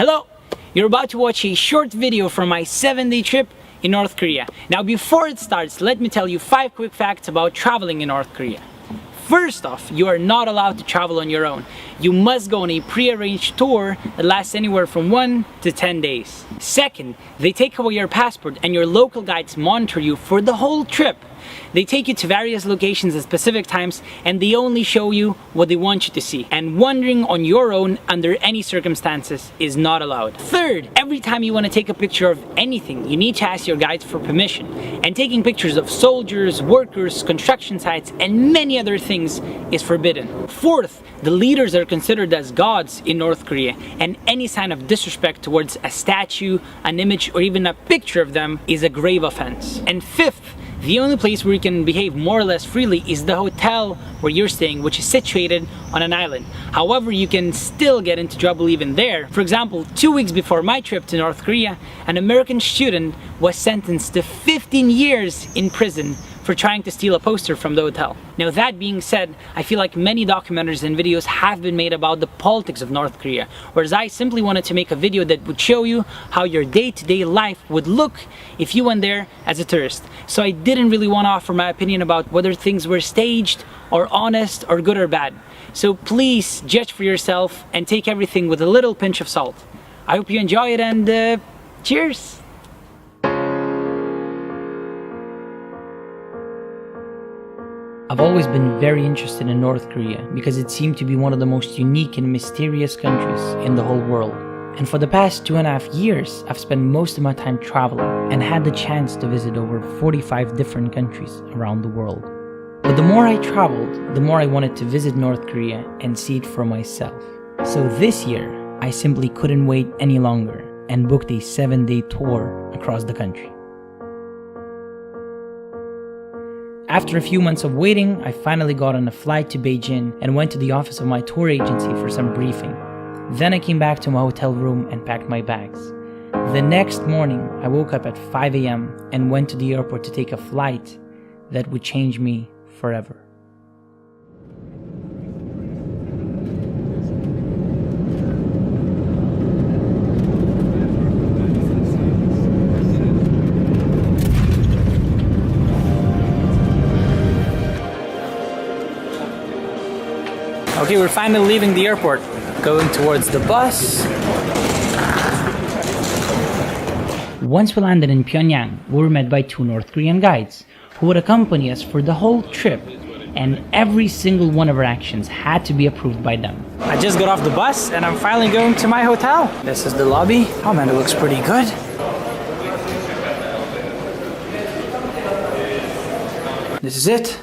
Hello! You're about to watch a short video from my 7-day trip in North Korea. Now before it starts, let me tell you 5 quick facts about traveling in North Korea. First off, you are not allowed to travel on your own. You must go on a pre-arranged tour that lasts anywhere from 1 to 10 days. Second, they take away your passport and your local guides monitor you for the whole trip. They take you to various locations at specific times and they only show you what they want you to see. And wandering on your own under any circumstances is not allowed. Third, every time you want to take a picture of anything, you need to ask your guides for permission. And taking pictures of soldiers, workers, construction sites, and many other things is forbidden. Fourth, the leaders are considered as gods in North Korea, and any sign of disrespect towards a statue, an image, or even a picture of them is a grave offense. And fifth, the only place where you can behave more or less freely is the hotel where you're staying, which is situated on an island. However, you can still get into trouble even there. For example, 2 weeks before my trip to North Korea, an American student was sentenced to 15 years in prison for trying to steal a poster from the hotel. Now that being said, I feel like many documentaries and videos have been made about the politics of North Korea, whereas I simply wanted to make a video that would show you how your day-to-day life would look if you went there as a tourist. So I didn't really want to offer my opinion about whether things were staged or honest or good or bad. So please judge for yourself and take everything with a little pinch of salt. I hope you enjoy it and cheers! I've always been very interested in North Korea because it seemed to be one of the most unique and mysterious countries in the whole world. And for the past 2.5 years, I've spent most of my time traveling and had the chance to visit over 45 different countries around the world. But the more I traveled, the more I wanted to visit North Korea and see it for myself. So this year, I simply couldn't wait any longer and booked a 7-day tour across the country. After a few months of waiting, I finally got on a flight to Beijing and went to the office of my tour agency for some briefing. Then I came back to my hotel room and packed my bags. The next morning, I woke up at 5 a.m. and went to the airport to take a flight that would change me forever. Okay, we're finally leaving the airport, going towards the bus. Once we landed in Pyongyang, we were met by 2 North Korean guides who would accompany us for the whole trip, and every single one of our actions had to be approved by them. I just got off the bus and I'm finally going to my hotel. This is the lobby. Oh man, it looks pretty good. This is it.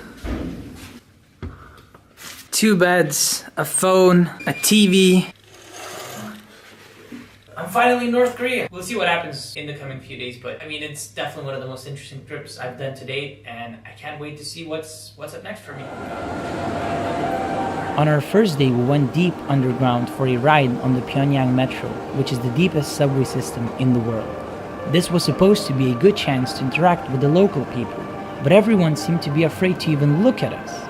2 beds, a phone, a TV. I'm finally in North Korea. We'll see what happens in the coming few days, but I mean, it's definitely one of the most interesting trips I've done to date, and I can't wait to see what's up next for me. On our first day, we went deep underground for a ride on the Pyongyang Metro, which is the deepest subway system in the world. This was supposed to be a good chance to interact with the local people, but everyone seemed to be afraid to even look at us.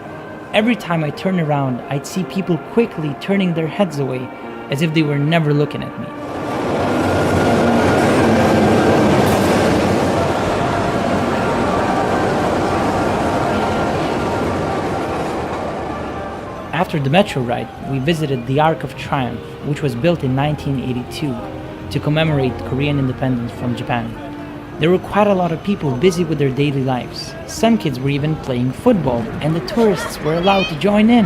Every time I turned around, I'd see people quickly turning their heads away as if they were never looking at me. After the metro ride, we visited the Arc of Triumph, which was built in 1982 to commemorate Korean independence from Japan. There were quite a lot of people busy with their daily lives. Some kids were even playing football, and the tourists were allowed to join in.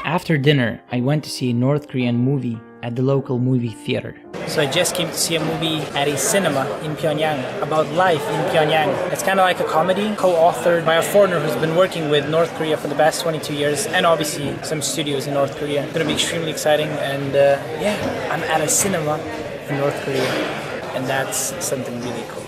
After dinner, I went to see a North Korean movie at the local movie theater. So I just came to see a movie at a cinema in Pyongyang about life in Pyongyang. It's kind of like a comedy co-authored by a foreigner who's been working with North Korea for the past 22 years, and obviously some studios in North Korea. It's going to be extremely exciting, and yeah, I'm at a cinema in North Korea, and that's something really cool.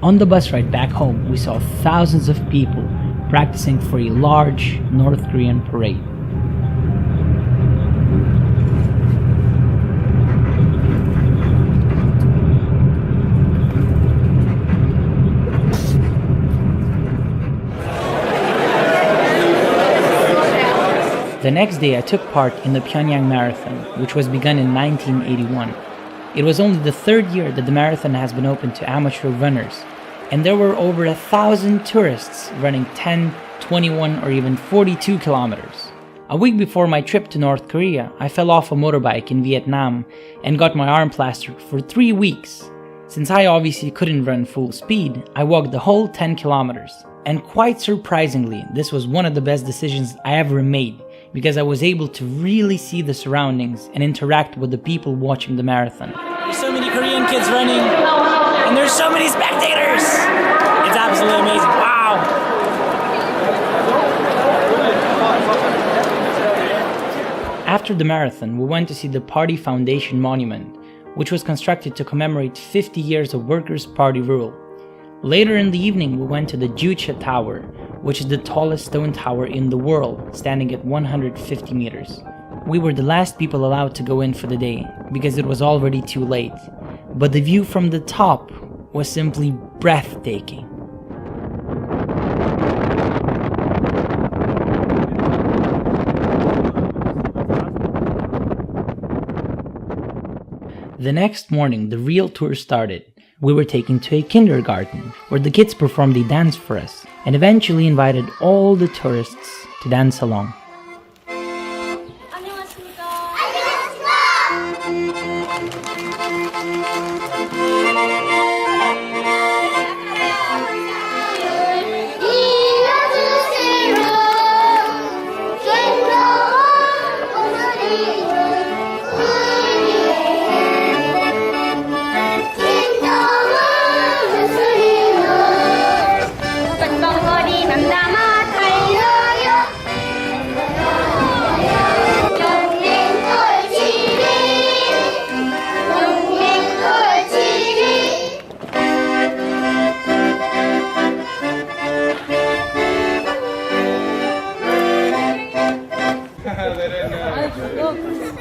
On the bus ride back home, we saw thousands of people practicing for a large North Korean parade. The next day I took part in the Pyongyang Marathon, which was begun in 1981. It was only the third year that the marathon has been open to amateur runners, and there were over 1,000 tourists running 10, 21 or even 42 kilometers. A week before my trip to North Korea, I fell off a motorbike in Vietnam and got my arm plastered for 3 weeks. Since I obviously couldn't run full speed, I walked the whole 10 kilometers. And quite surprisingly, this was one of the best decisions I ever made, because I was able to really see the surroundings and interact with the people watching the marathon. There's so many Korean kids running, and there's so many spectators! It's absolutely amazing, wow! After the marathon, we went to see the Party Foundation Monument, which was constructed to commemorate 50 years of Workers' Party rule. Later in the evening, we went to the Juche Tower, which is the tallest stone tower in the world, standing at 150 meters. We were the last people allowed to go in for the day, because it was already too late. But the view from the top was simply breathtaking. The next morning, the real tour started. We were taken to a kindergarten, where the kids performed a dance for us, and eventually invited all the tourists to dance along.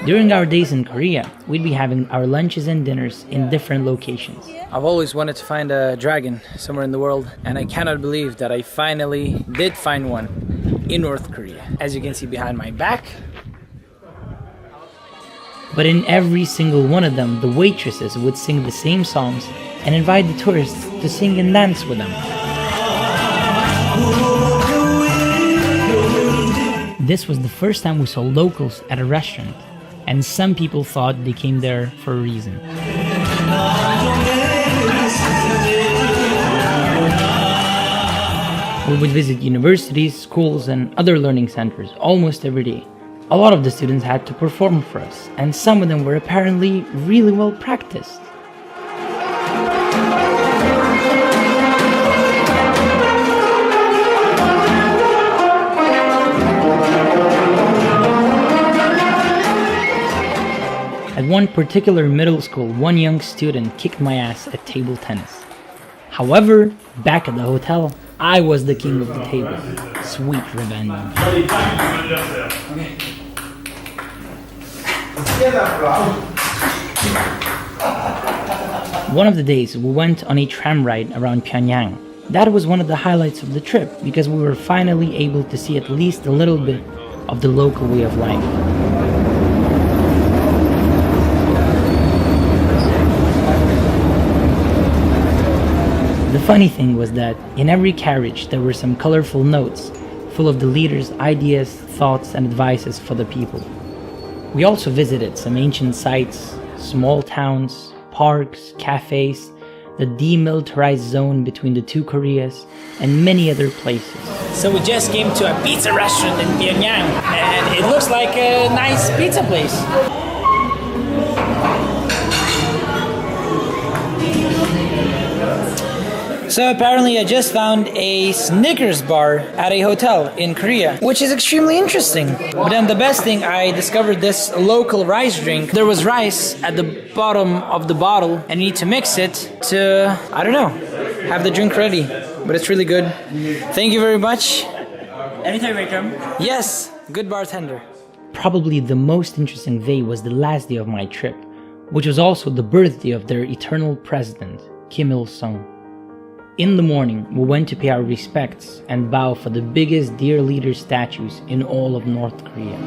During our days in Korea, we'd be having our lunches and dinners in different locations. I've always wanted to find a dragon somewhere in the world, and I cannot believe that I finally did find one in North Korea. As you can see behind my back. But in every single one of them, the waitresses would sing the same songs and invite the tourists to sing and dance with them. This was the first time we saw locals at a restaurant, and some people thought they came there for a reason. We would visit universities, schools, and other learning centers almost every day. A lot of the students had to perform for us, and some of them were apparently really well practiced. At one particular middle school, one young student kicked my ass at table tennis. However, back at the hotel, I was the king of the table. Sweet revenge. One of the days, we went on a tram ride around Pyongyang. That was one of the highlights of the trip, because we were finally able to see at least a little bit of the local way of life. The funny thing was that in every carriage there were some colorful notes full of the leaders' ideas, thoughts, and advices for the people. We also visited some ancient sites, small towns, parks, cafes, the demilitarized zone between the two Koreas, and many other places. So we just came to a pizza restaurant in Pyongyang, and it looks like a nice pizza place. So apparently I just found a Snickers bar at a hotel in Korea, which is extremely interesting. But then the best thing, I discovered this local rice drink. There was rice at the bottom of the bottle, and you need to mix it to, I don't know, have the drink ready. But it's really good. Thank you very much. Anytime I come. Yes, good bartender. Probably the most interesting day was the last day of my trip, which was also the birthday of their eternal president, Kim Il-sung. In the morning, we went to pay our respects and bow for the biggest dear leader statues in all of North Korea.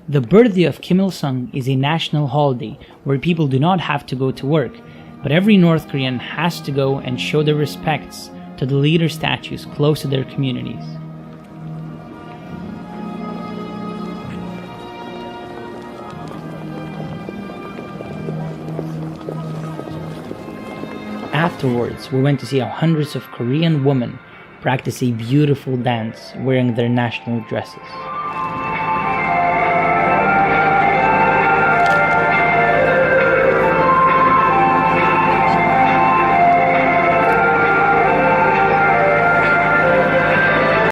The birthday of Kim Il-sung is a national holiday where people do not have to go to work, but every North Korean has to go and show their respects to the leader statues close to their communities. Afterwards, we went to see how hundreds of Korean women practice a beautiful dance wearing their national dresses.